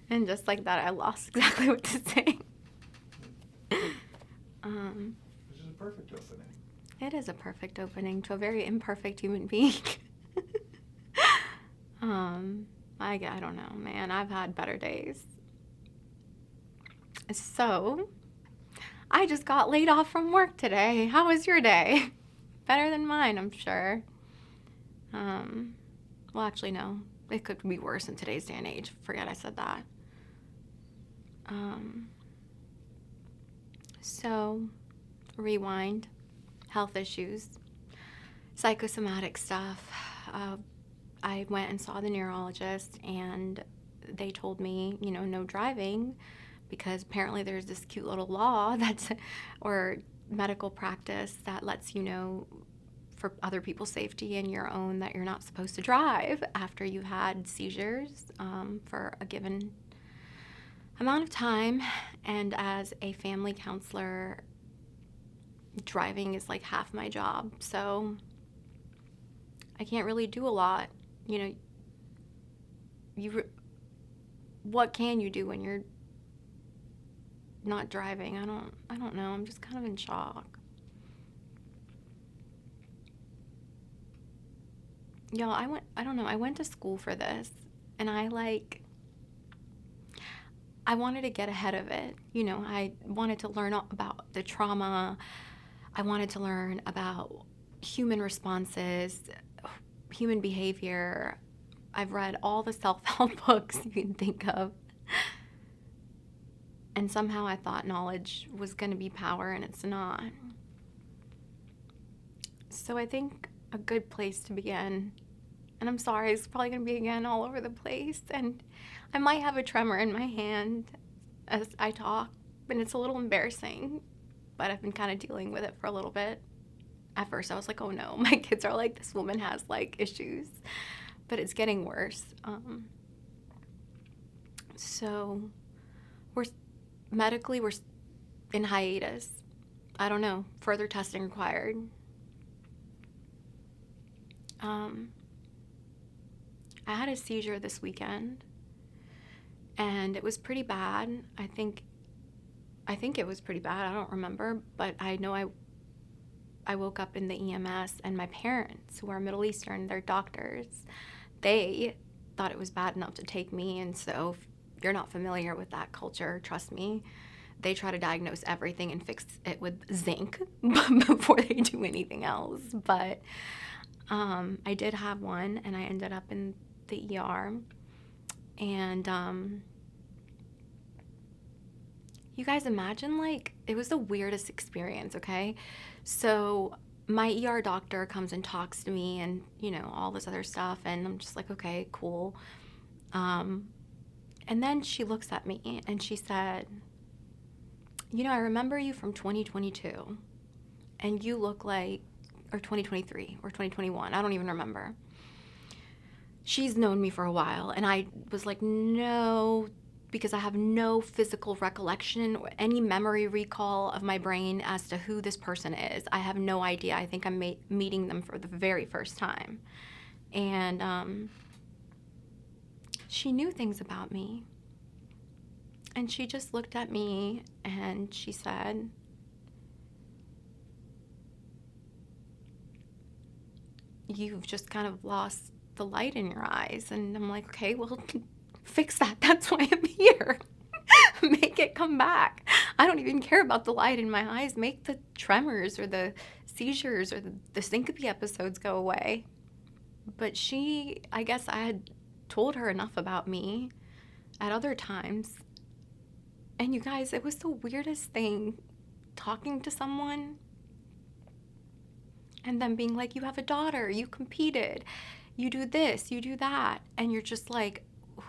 And just like that, I lost exactly what to say. Which is a perfect opening. It is a perfect opening to a very imperfect human being. I don't know, man. I've had better days. So, I just got laid off from work today. How was your day? Better than mine, I'm sure. Well, actually, no. It could be worse in today's day and age. Forget I said that. So, rewind. Health issues. Psychosomatic stuff. I went and saw the neurologist, and they told me, no driving, because apparently there's this cute little law or medical practice that lets you know for other people's safety and your own that you're not supposed to drive after you've had seizures for a given amount of time. And as a family counselor, driving is like half my job, so I can't really do a lot. What can you do when you're not driving? I don't know. I'm just kind of in shock. Y'all, I went to school for this, and I wanted to get ahead of it. I wanted to learn about the trauma. I wanted to learn about human responses, human behavior. I've read all the self-help books you can think of. And somehow I thought knowledge was going to be power, and it's not. So I think a good place to begin, and I'm sorry, it's probably going to be again all over the place, and I might have a tremor in my hand as I talk, and it's a little embarrassing, but I've been kind of dealing with it for a little bit. At first I was like, oh no, my kids are like, this woman has like issues, but it's getting worse. So we're in hiatus. I don't know, further testing required. I had a seizure this weekend, and it was pretty bad. I think it was pretty bad. I don't remember, but I know I woke up in the EMS, and my parents, who are Middle Eastern, they're doctors, they thought it was bad enough to take me. And so if you're not familiar with that culture, trust me, they try to diagnose everything and fix it with zinc before they do anything else. But I did have one, and I ended up in the ER. And you guys imagine, like, it was the weirdest experience, okay? So my ER doctor comes and talks to me and, all this other stuff, and I'm just like, okay, cool. And then she looks at me and she said, I remember you from 2022, and you look like, or 2023 or 2021, I don't even remember. She's known me for a while, and I was like, no, because I have no physical recollection or any memory recall of my brain as to who this person is. I have no idea. I think I'm meeting them for the very first time. And she knew things about me. And she just looked at me and she said, you've just kind of lost the light in your eyes. And I'm like, okay, well, fix that. That's why I'm here. Make it come back. I don't even care about the light in my eyes. Make the tremors or the seizures or the syncope episodes go away. But I guess I had told her enough about me at other times. And you guys, it was the weirdest thing, talking to someone and then being like, you have a daughter, you competed, you do this, you do that. And you're just like,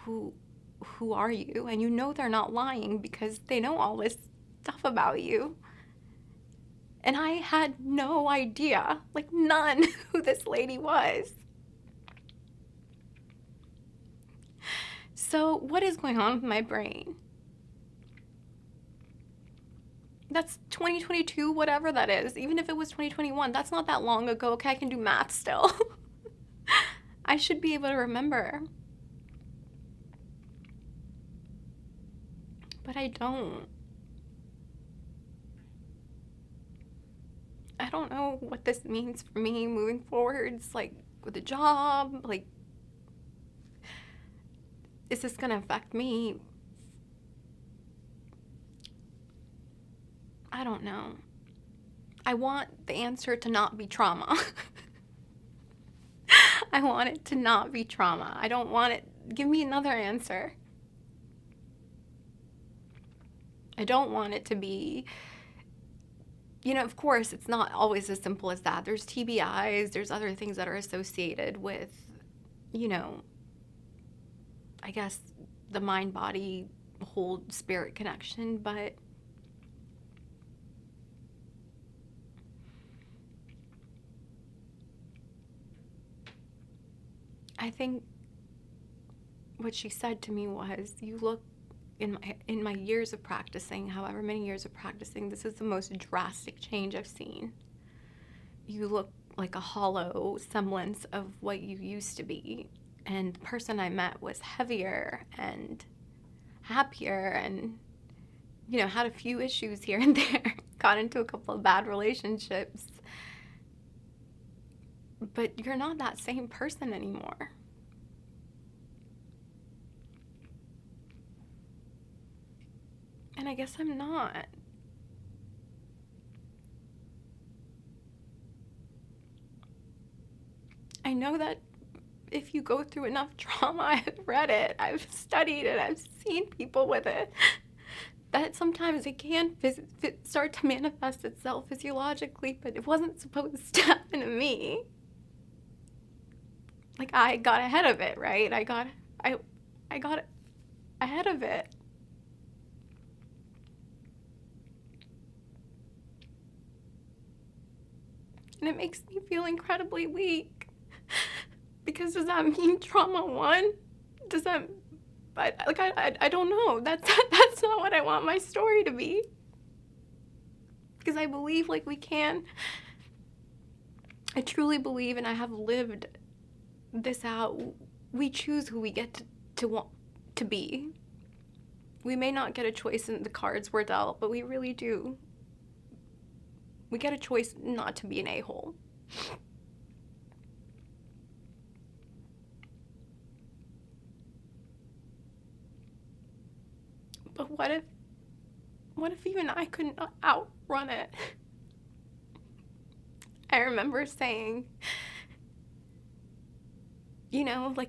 who are you? And they're not lying because they know all this stuff about you. And I had no idea, like none, who this lady was. So what is going on with my brain? That's 2022, whatever that is. Even if it was 2021, that's not that long ago. Okay, I can do math still. I should be able to remember. but I don't. I don't know what this means for me moving forwards, like with a job. Like, is this gonna affect me? I don't know. I want the answer to not be trauma. I want it to not be trauma. I don't want it. Give me another answer. I don't want it to be, of course, it's not always as simple as that. There's TBIs, there's other things that are associated with, you know, I guess the mind body whole spirit connection, but I think what she said to me was, you look in my years of practicing, however many years of practicing, this is the most drastic change I've seen. You look like a hollow semblance of what you used to be. And the person I met was heavier and happier and, had a few issues here and there, got into a couple of bad relationships. But you're not that same person anymore. And I guess I'm not. I know that if you go through enough trauma, I've read it, I've studied it, I've seen people with it, that sometimes it can start to manifest itself physiologically, but it wasn't supposed to happen to me. Like, I got ahead of it, right? I got ahead of it. And it makes me feel incredibly weak. Because does that mean trauma won? Does that, I don't know. That's not what I want my story to be. Because I believe we can. I truly believe, and I have lived this out. We choose who we get to want to be. We may not get a choice in the cards we're dealt, but we really do. We get a choice not to be an a-hole. But what if even I couldn't outrun it? I remember saying, it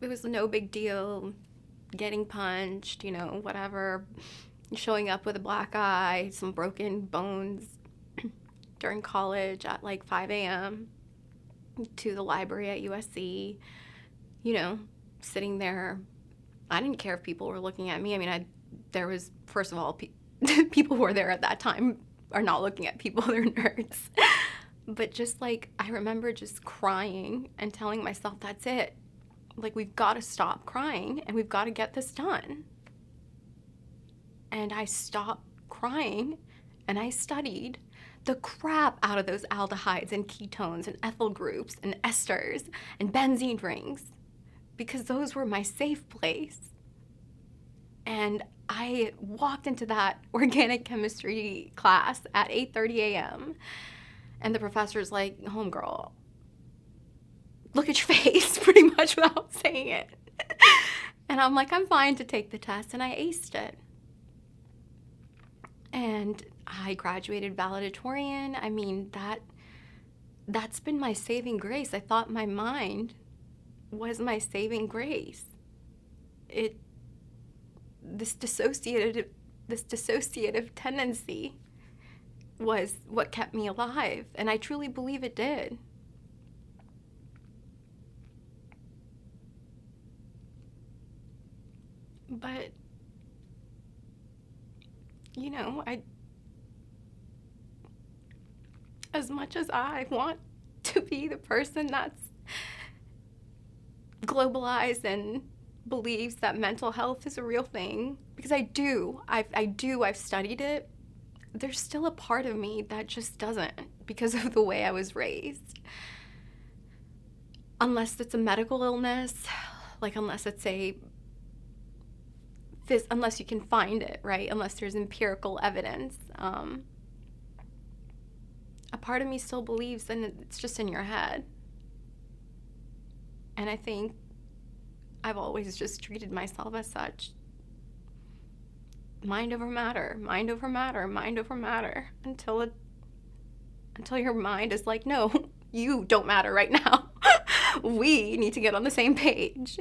was no big deal getting punched, whatever, showing up with a black eye, some broken bones during college at 5 a.m. to the library at USC, sitting there. I didn't care if people were looking at me. I mean, there was, first of all, people who were there at that time are not looking at people, they're nerds. But just I remember just crying and telling myself, that's it. We've got to stop crying and we've got to get this done. And I stopped crying and I studied the crap out of those aldehydes and ketones and ethyl groups and esters and benzene rings, because those were my safe place. And I walked into that organic chemistry class at 8:30 a.m. and the professor's like, homegirl, look at your face, pretty much without saying it. And I'm like, I'm fine to take the test, and I aced it. And I graduated valedictorian. I mean, that's been my saving grace. I thought my mind was my saving grace. This dissociative tendency was what kept me alive, and I truly believe it did. But as much as I want to be the person that's globalized and believes that mental health is a real thing, because I've studied it, there's still a part of me that just doesn't, because of the way I was raised. Unless it's a medical illness, unless it's a unless you can find it, right? Unless there's empirical evidence. A part of me still believes that it's just in your head. And I think I've always just treated myself as such. Mind over matter, mind over matter, mind over matter, until your mind is like, no, you don't matter right now. We need to get on the same page.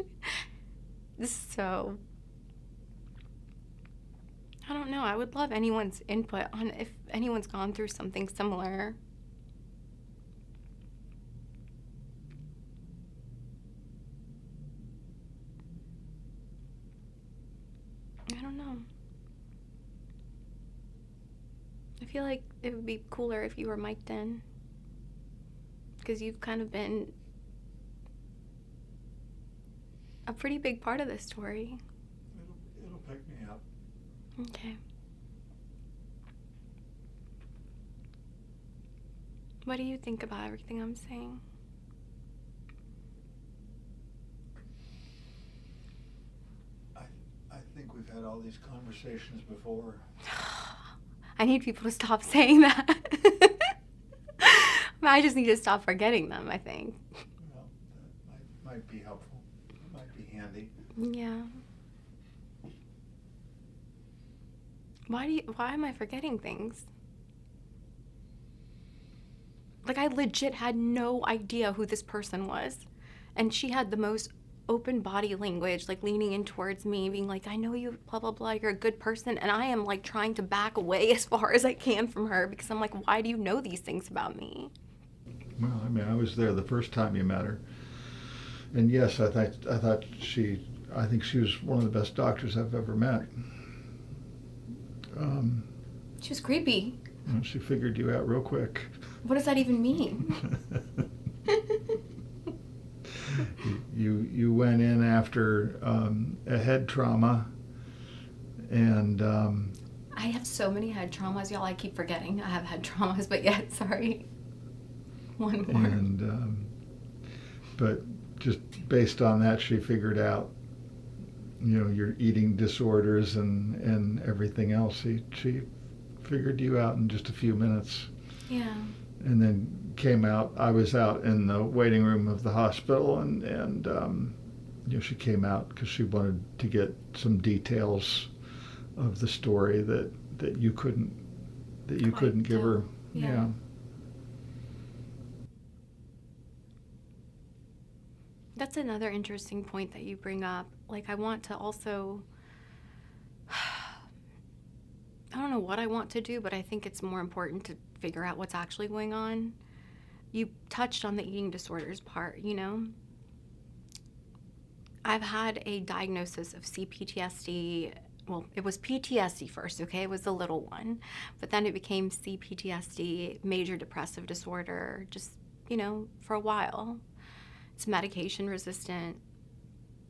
So, I don't know. I would love anyone's input on if anyone's gone through something similar. I don't know. I feel like it would be cooler if you were mic'd in, because you've kind of been a pretty big part of this story. It'll pick me up. Okay. What do you think about everything I'm saying? I think we've had all these conversations before. I need people to stop saying that. I just need to stop forgetting them, I think. Well, that might be helpful. It might be handy. Yeah. Why am I forgetting things? Like, I legit had no idea who this person was. And she had the most open body language, like leaning in towards me, being like, I know you, blah, blah, blah, you're a good person. And I am like trying to back away as far as I can from her, because I'm like, why do you know these things about me? Well, I mean, I was there the first time you met her. And yes, I think she was one of the best doctors I've ever met. She was creepy. She figured you out real quick. What does that even mean? You went in after a head trauma, and I have so many head traumas, y'all. I keep forgetting I have head traumas, but yeah, sorry. One more. And but just based on that, she figured out, your eating disorders and everything else. She figured you out in just a few minutes. Yeah. And then came out. I was out in the waiting room of the hospital, and she came out because she wanted to get some details of the story that you couldn't give her. Yeah. That's another interesting point that you bring up. Like, I want to also, I don't know what I want to do, but I think it's more important to figure out what's actually going on. You touched on the eating disorders part, I've had a diagnosis of CPTSD. Well, it was PTSD first, okay? It was the little one. But then it became CPTSD, major depressive disorder, just, for a while. It's medication resistant.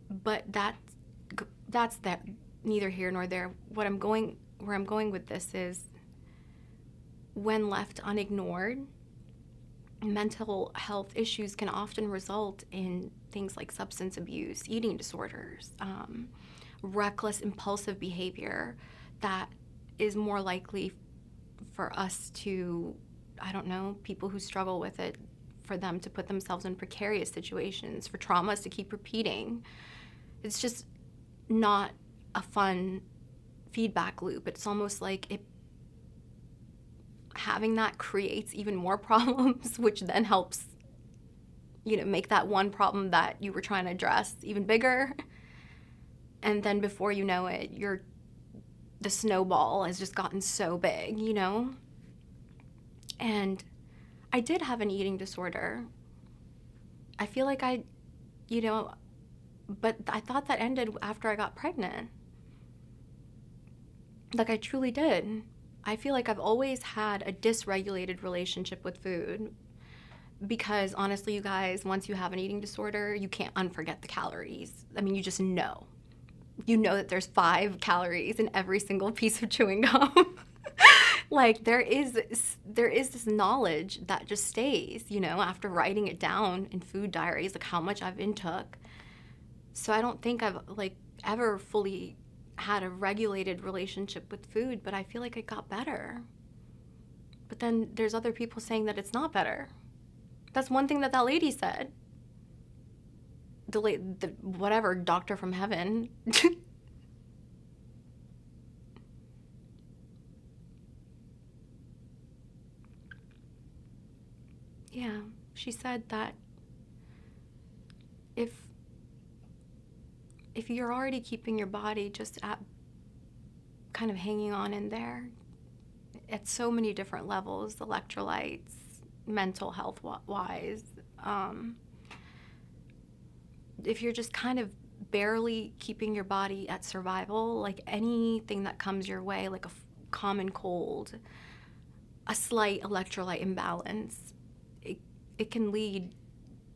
But that's that, neither here nor there. Where I'm going with this is, when left unignored, mental health issues can often result in things like substance abuse, eating disorders, reckless, impulsive behavior that is more likely for us to, people who struggle with it, for them to put themselves in precarious situations, for traumas to keep repeating. It's just not a fun feedback loop. It's almost like having that creates even more problems, which then helps, make that one problem that you were trying to address even bigger. And then before you know it, the snowball has just gotten so big, And I did have an eating disorder. I feel like but I thought that ended after I got pregnant. Like, I truly did. I feel like I've always had a dysregulated relationship with food, because honestly, you guys, once you have an eating disorder, you can't unforget the calories. I mean, you just know. You know that there's 5 calories in every single piece of chewing gum. Like, there is this knowledge that just stays, after writing it down in food diaries, like how much I've intook. So I don't think I've ever fully had a regulated relationship with food, but I feel like it got better. But then there's other people saying that it's not better. That's one thing that that lady said. The whatever doctor from heaven. Yeah, she said that if you're already keeping your body just at kind of hanging on in there at so many different levels, electrolytes, mental health wise, if you're just kind of barely keeping your body at survival, like anything that comes your way, like a common cold, a slight electrolyte imbalance, it can lead,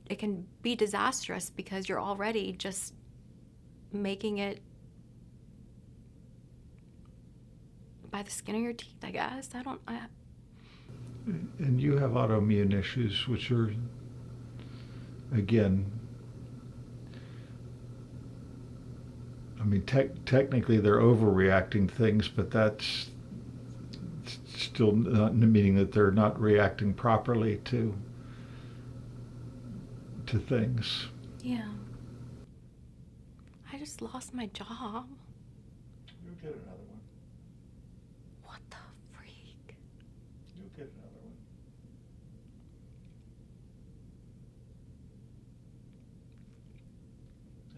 it can be disastrous because you're already just making it by the skin of your teeth, I guess. And you have autoimmune issues, which are, again, I mean, technically they're overreacting things, but that's still not meaning that they're not reacting properly to things. Yeah. I just lost my job. You'll get another one. What the freak? You'll get another one.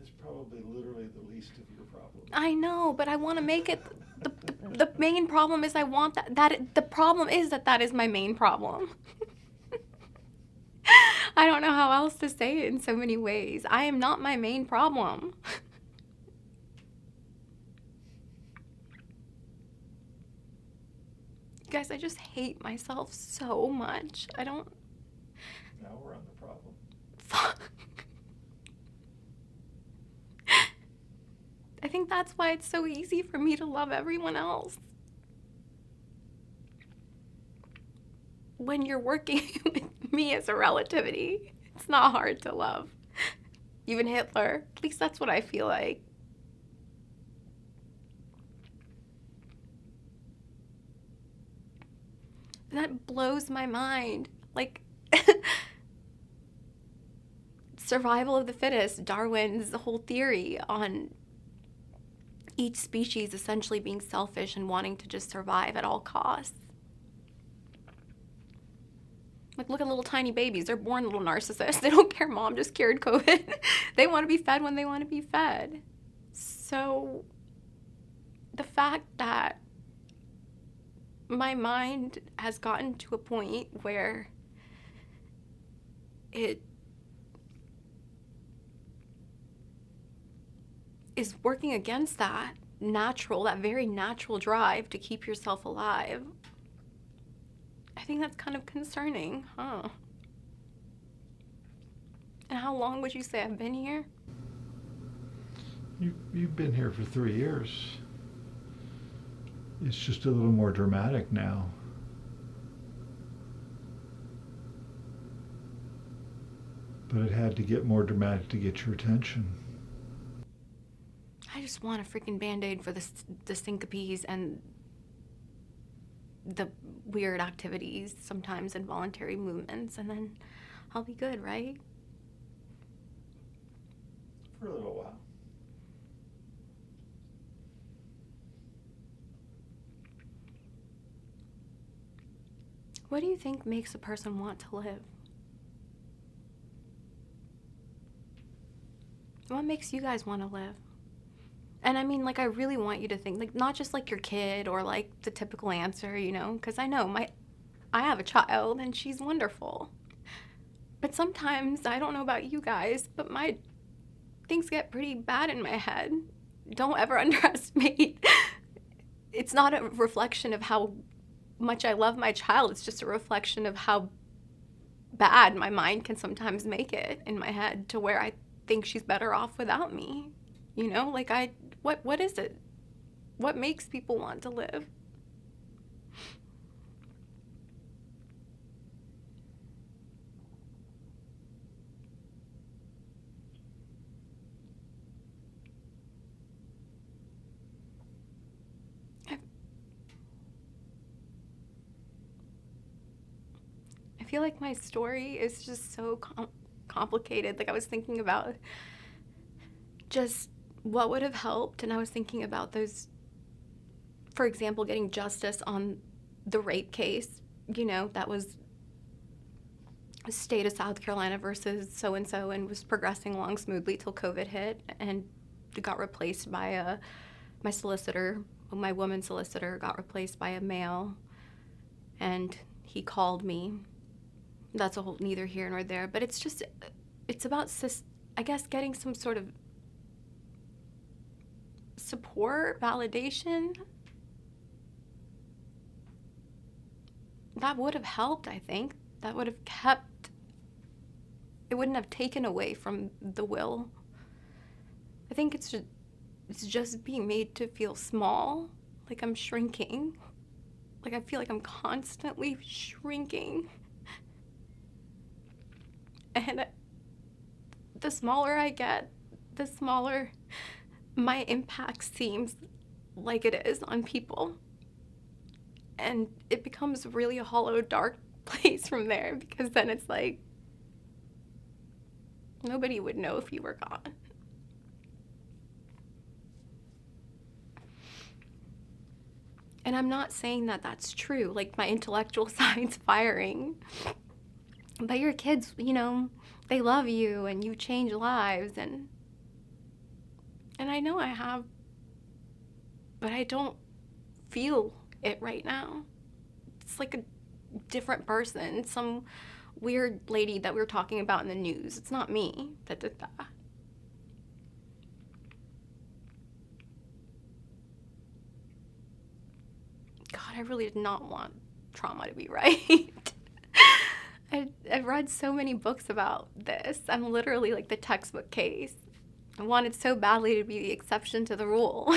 It's probably literally the least of your problems. I know, but I want to make it. The main problem is I want the problem is that is my main problem. I don't know how else to say it in so many ways. I am not my main problem. Guys, I just hate myself so much. I don't. Now we're on the problem. Fuck. I think that's why it's so easy for me to love everyone else. When you're working with me as a relativity, it's not hard to love. Even Hitler. At least that's what I feel like. And that blows my mind. Like, survival of the fittest, Darwin's whole theory on each species essentially being selfish and wanting to just survive at all costs. Like, look at little tiny babies. They're born little narcissists. They don't care mom just cured COVID. They want to be fed when they want to be fed. So, the fact that my mind has gotten to a point where it is working against that very natural drive to keep yourself alive. I think that's kind of concerning, huh? And how long would you say I've been here? You've been here for 3 years. It's just a little more dramatic now. But it had to get more dramatic to get your attention. I just want a freaking Band-Aid for the syncopes and the weird activities, sometimes involuntary movements, and then I'll be good, right? For a little while. What do you think makes a person want to live? What makes you guys want to live? And I mean, like, I really want you to think, like, not just like your kid or like the typical answer, you know, because I know I have a child and she's wonderful. But sometimes, I don't know about you guys, but things get pretty bad in my head. Don't ever underestimate. It's not a reflection of how much I love my child. It's just a reflection of how bad my mind can sometimes make it in my head to where I think she's better off without me. You know, like what is it? What makes people want to live? feel like my story is just so complicated. Like, I was thinking about just what would have helped, and I was thinking about those, for example, getting justice on the rape case, that was state of South Carolina versus so and so, and was progressing along smoothly till COVID hit, and it got replaced by my solicitor. My woman solicitor got replaced by a male, and he called me. That's a whole neither here nor there, but it's about I guess getting some sort of support, validation. That would have helped, I think. That would have it wouldn't have taken away from the will. I think it's just being made to feel small, like I'm shrinking. Like, I feel like I'm constantly shrinking. And the smaller I get, the smaller my impact seems like it is on people. And it becomes really a hollow, dark place from there, because then it's like nobody would know if you were gone. And I'm not saying that that's true. Like, my intellectual side's firing. But your kids, they love you and you change lives. And I know I have, but I don't feel it right now. It's like a different person, some weird lady that we were talking about in the news. It's not me that did that. God, I really did not want trauma to be right. I've read so many books about this. I'm literally like the textbook case. I wanted so badly to be the exception to the rule.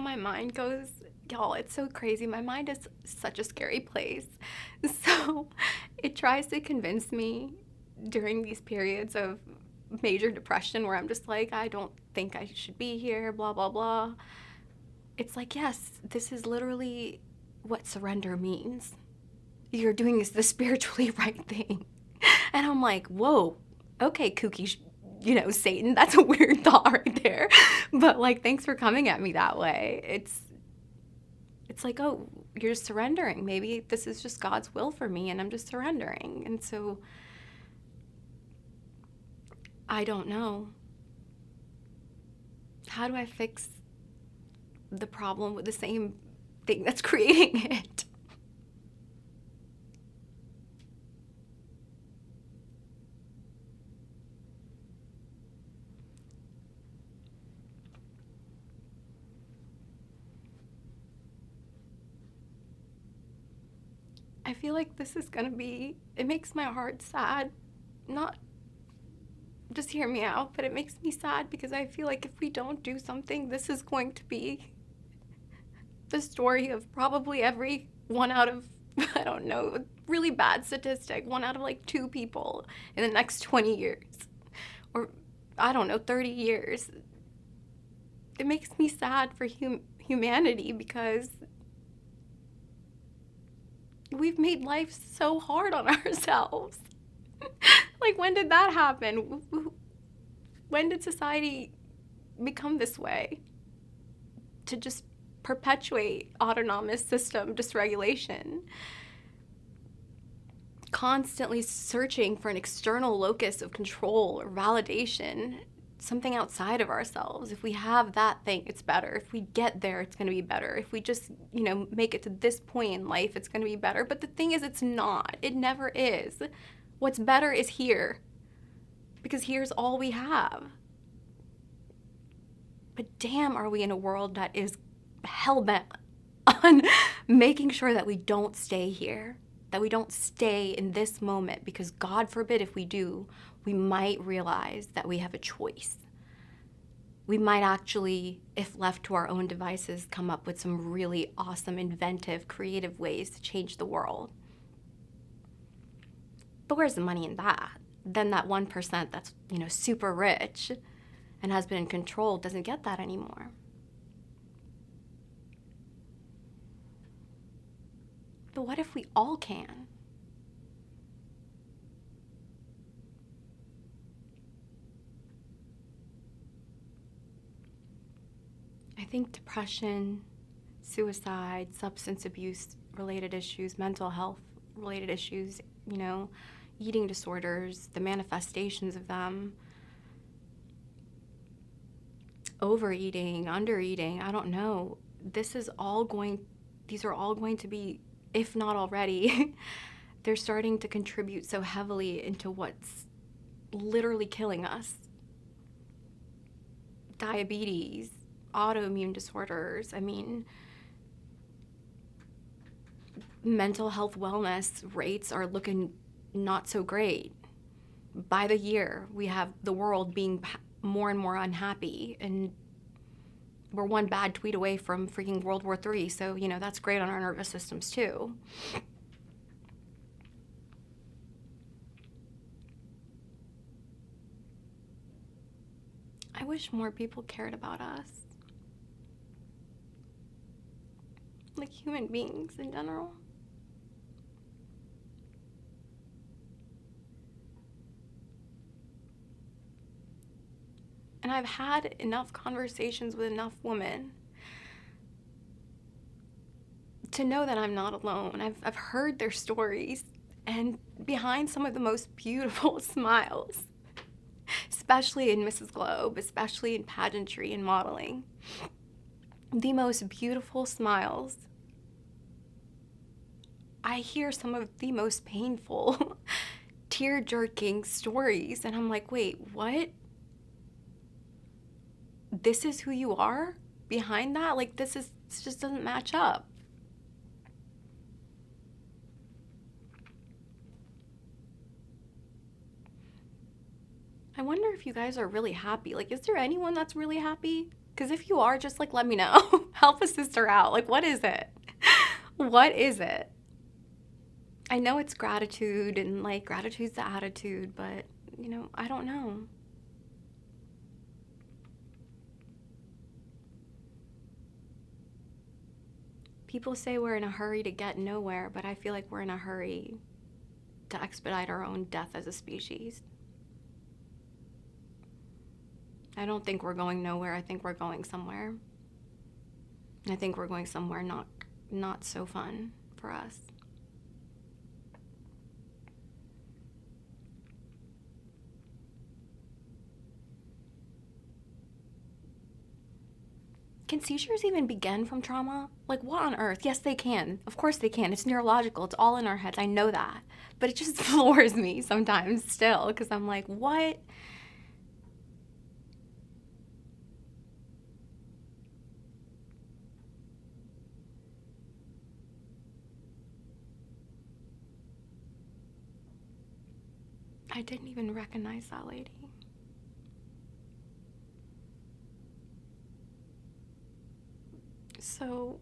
My mind goes, y'all, it's so crazy. My mind is such a scary place. So it tries to convince me during these periods of major depression where I'm just like, I don't think I should be here, blah, blah, blah. It's like, yes, this is literally what surrender means. You're doing the spiritually right thing. And I'm like, whoa, okay, kooky, Satan, that's a weird thought right there. But like, thanks for coming at me that way. It's like, oh, you're just surrendering. Maybe this is just God's will for me and I'm just surrendering. And so I don't know. How do I fix the problem with the same thing that's creating it? I feel like this is gonna be, it makes my heart sad. Not, just hear me out, but it makes me sad because I feel like if we don't do something, this is going to be the story of probably every one out of, I don't know, really bad statistic, 1 out of like 2 people in the next 20 years. Or, I don't know, 30 years. It makes me sad for humanity because we've made life so hard on ourselves. Like, when did that happen? When did society become this way? To just perpetuate autonomous system dysregulation. Constantly searching for an external locus of control or validation, something outside of ourselves. If we have that thing, it's better. If we get there, it's going to be better. If we just, make it to this point in life, it's going to be better. But the thing is, it's not. It never is. What's better is here. Because here's all we have. But damn, are we in a world that is hell-bent on making sure that we don't stay here. That we don't stay in this moment, because God forbid if we do, we might realize that we have a choice. We might actually, if left to our own devices, come up with some really awesome, inventive, creative ways to change the world. But where's the money in that? Then that 1% that's, super rich and has been in control doesn't get that anymore. But what if we all can? I think depression, suicide, substance abuse related issues, mental health related issues, eating disorders, the manifestations of them, overeating, undereating, I don't know. These are all going to be, if not already, they're starting to contribute so heavily into what's literally killing us. Diabetes, autoimmune disorders, mental health wellness rates are looking not so great. By the year, we have the world being more and more unhappy, and we're one bad tweet away from freaking World War III, so, that's great on our nervous systems too. I wish more people cared about us. Like human beings in general. And I've had enough conversations with enough women to know that I'm not alone. I've heard their stories, and behind some of the most beautiful smiles, especially in Mrs. Globe, especially in pageantry and modeling, the most beautiful smiles, I hear some of the most painful, tear-jerking stories, and I'm like, wait, what? This is who you are behind that? Like, this just doesn't match up. I wonder if you guys are really happy. Like, is there anyone that's really happy? Because if you are, just like, let me know. Help a sister out. Like, what is it? What is it? I know it's gratitude, and like gratitude's the attitude, but I don't know. People say we're in a hurry to get nowhere, but I feel like we're in a hurry to expedite our own death as a species. I don't think we're going nowhere. I think we're going somewhere. I think we're going somewhere not so fun for us. Can seizures even begin from trauma? Like, what on earth? Yes, they can. Of course they can. It's neurological. It's all in our heads. I know that. But it just floors me sometimes still, because I'm like, what? I didn't even recognize that lady. So,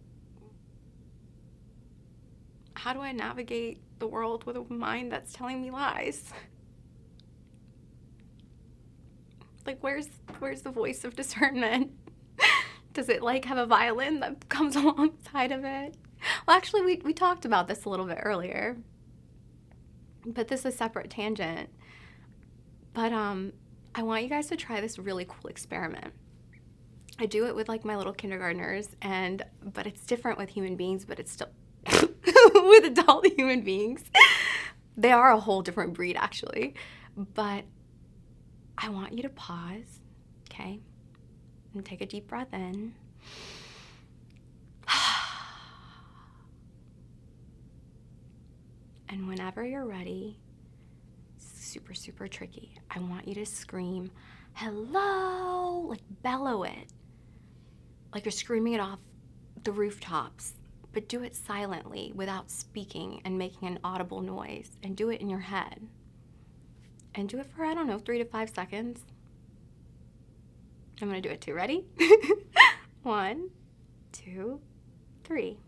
how do I navigate the world with a mind that's telling me lies? Like, where's the voice of discernment? Does it like have a violin that comes alongside of it? Well, actually, we talked about this a little bit earlier, but this is a separate tangent. But I want you guys to try this really cool experiment. I do it with like my little kindergartners, but it's different with human beings, but it's still with adult human beings. They are a whole different breed, actually. But I want you to pause, okay? And take a deep breath in. And whenever you're ready, super, super tricky, I want you to scream, hello, like bellow it. Like you're screaming it off the rooftops, but do it silently without speaking and making an audible noise, and do it in your head. And do it for, 3 to 5 seconds. I'm gonna do it too. Ready? 1, 2, 3.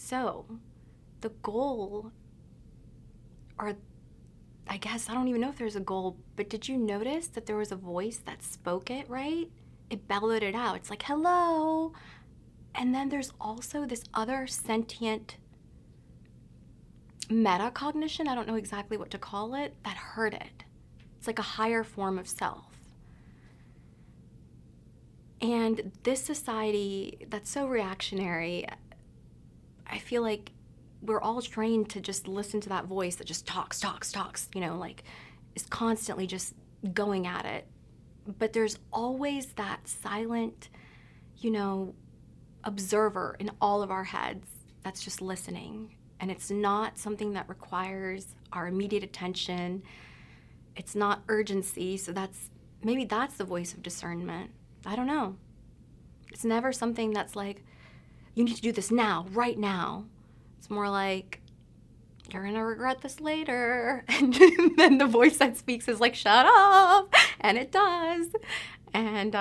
So the goal, or I guess I don't even know if there's a goal, but did you notice that there was a voice that spoke it, right? It bellowed it out. It's like, hello. And then there's also this other sentient metacognition, I don't know exactly what to call it, that heard it. It's like a higher form of self. And this society that's so reactionary, I feel like we're all trained to just listen to that voice that just talks, like is constantly just going at it. But there's always that silent, you know, observer in all of our heads that's just listening. And it's not something that requires our immediate attention. It's not urgency. So maybe that's the voice of discernment. I don't know. It's never something that's like, you need to do this now, right now. It's more like, you're going to regret this later. And then the voice that speaks is like, shut up. And it does. And,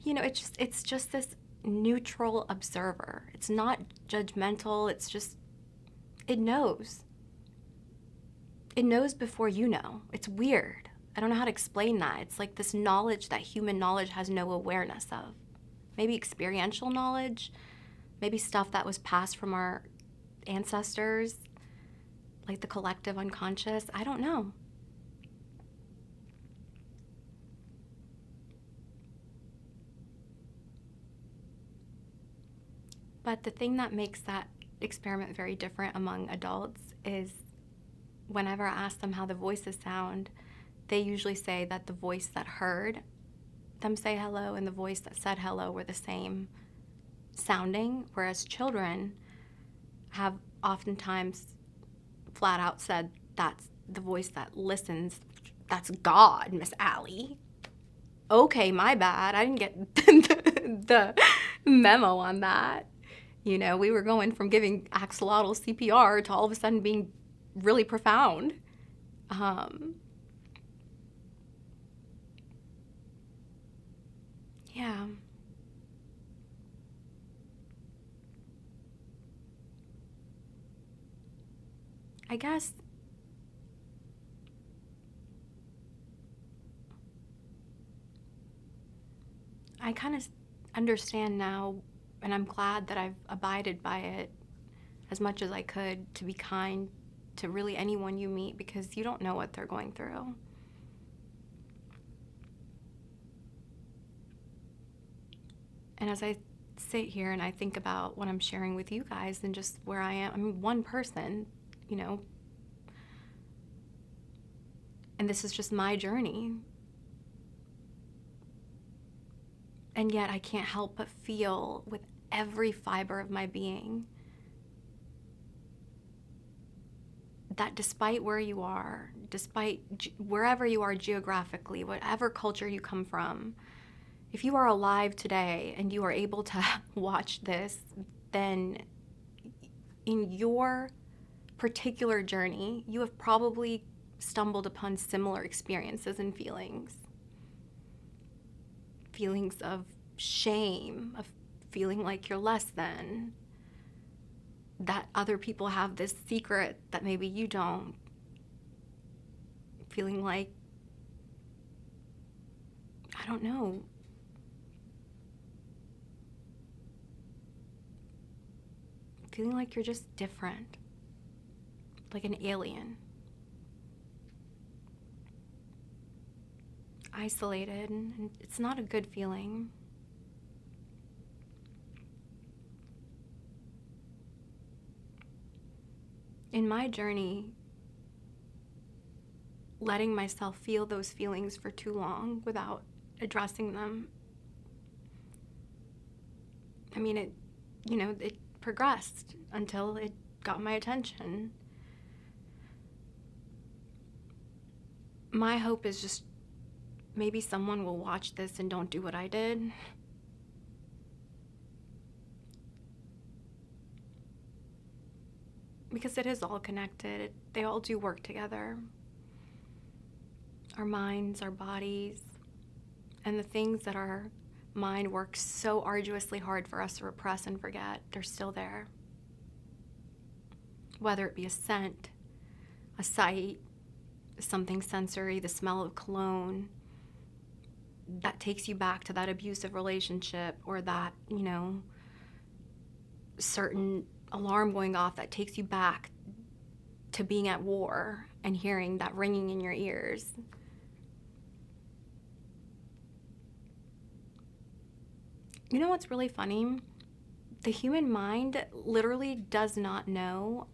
it's just this neutral observer. It's not judgmental. It's just, it knows. It knows before you know. It's weird. I don't know how to explain that. It's like this knowledge that human knowledge has no awareness of. Maybe experiential knowledge, maybe stuff that was passed from our ancestors, like the collective unconscious. I don't know. But the thing that makes that experiment very different among adults is whenever I ask them how the voices sound, they usually say that the voice that heard them say hello and the voice that said hello were the same sounding, whereas children have oftentimes flat out said that's the voice that listens. That's God, Miss Allie. Okay, my bad. I didn't get the memo on that. You know, we were going from giving axolotl CPR to all of a sudden being really profound. Yeah. I guess I kind of understand now, and I'm glad that I've abided by it as much as I could, to be kind to really anyone you meet, because you don't know what they're going through. And as I sit here and I think about what I'm sharing with you guys and just where I am, I'm one person, you know, and this is just my journey. And yet I can't help but feel with every fiber of my being that despite where you are, despite wherever you are geographically, whatever culture you come from, if you are alive today and you are able to watch this, then in your particular journey, you have probably stumbled upon similar experiences and feelings. Feelings of shame, of feeling like you're less than, that other people have this secret that maybe you don't, feeling like, I don't know, feeling like you're just different, like an alien, isolated, and it's not a good feeling. In my journey, letting myself feel those feelings for too long without addressing them, I mean, it progressed until it got my attention. My hope is just maybe someone will watch this and don't do what I did. Because it is all connected. They all do work together. Our minds, our bodies, and the things that our mind works so arduously hard for us to repress and forget, they're still there. whether it be a scent, a sight, something sensory, the smell of cologne that takes you back to that abusive relationship, or that, certain alarm going off that takes you back to being at war and hearing that ringing in your ears. You know what's really funny? The human mind literally does not know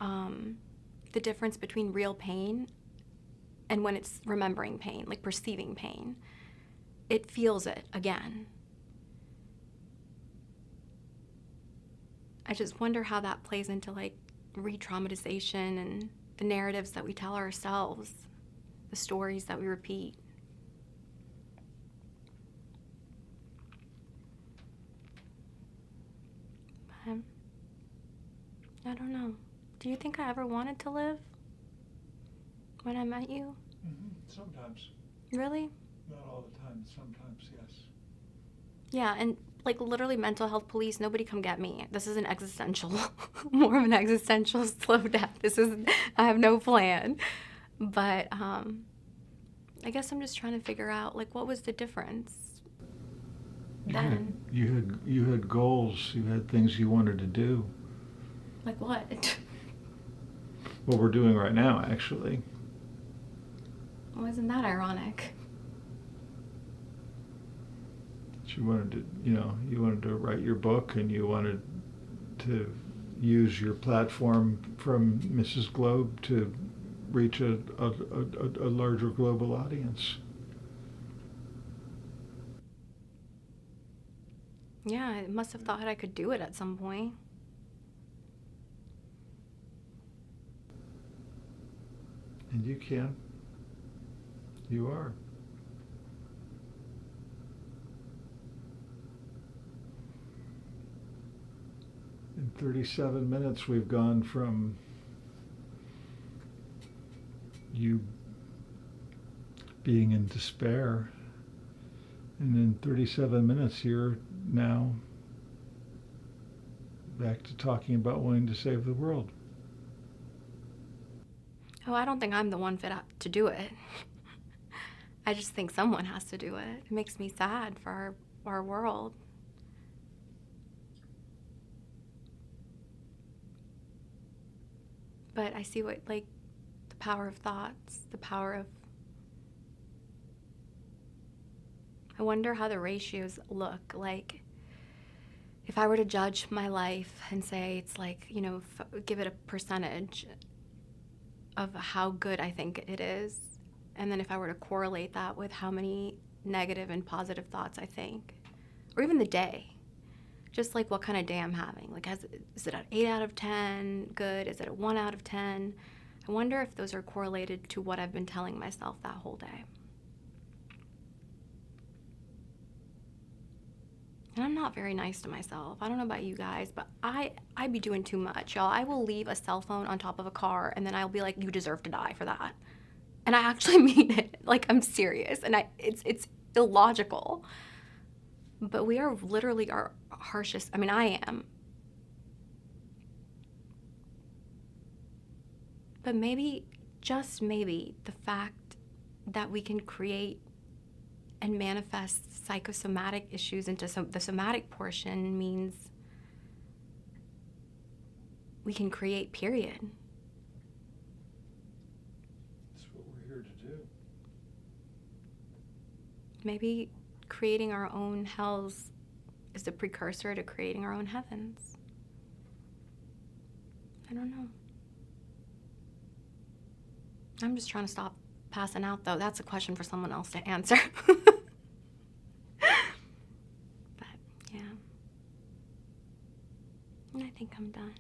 the difference between real pain and when it's remembering pain, like perceiving pain. It feels it again. I just wonder how that plays into like re-traumatization and the narratives that we tell ourselves, the stories that we repeat. But I don't know. Do you think I ever wanted to live when I met you? Sometimes. Really? Not all the time, sometimes, yes. Yeah, and like literally mental health police, nobody come get me. This is an existential, more of an existential slow death. I have no plan. But I guess I'm just trying to figure out, like, what was the difference then? You had goals, you had things you wanted to do. Like what? What we're doing right now, actually. Well, isn't that ironic? You wanted to, you wanted to write your book, and you wanted to use your platform from Mrs. Globe to reach a larger global audience. Yeah, I must have thought I could do it at some point. And you can. You are. In 37 minutes, we've gone from you being in despair, and in 37 minutes, you're now back to talking about wanting to save the world. Oh, I don't think I'm the one fit out to do it. I just think someone has to do it. It makes me sad for our world. But I see what, like, the power of thoughts, the power of... I wonder how the ratios look. Like, if I were to judge my life and say it's like, give it a percentage of how good I think it is, and then if I were to correlate that with how many negative and positive thoughts I think, or even the day, just like what kind of day I'm having. Like, is it an 8 out of 10 good? Is it a 1 out of 10? I wonder if those are correlated to what I've been telling myself that whole day. And I'm not very nice to myself. I don't know about you guys, but I be doing too much, y'all. I will leave a cell phone on top of a car, and then I'll be like, you deserve to die for that. And I actually mean it. Like, I'm serious. And it's illogical. But we are literally our harshest. I mean, I am. But maybe, just maybe, the fact that we can create and manifest psychosomatic issues into the somatic portion means we can create, period. That's what we're here to do. Maybe creating our own hells is the precursor to creating our own heavens. I don't know. I'm just trying to stop passing out, though. That's a question for someone else to answer. But, yeah. And I think I'm done.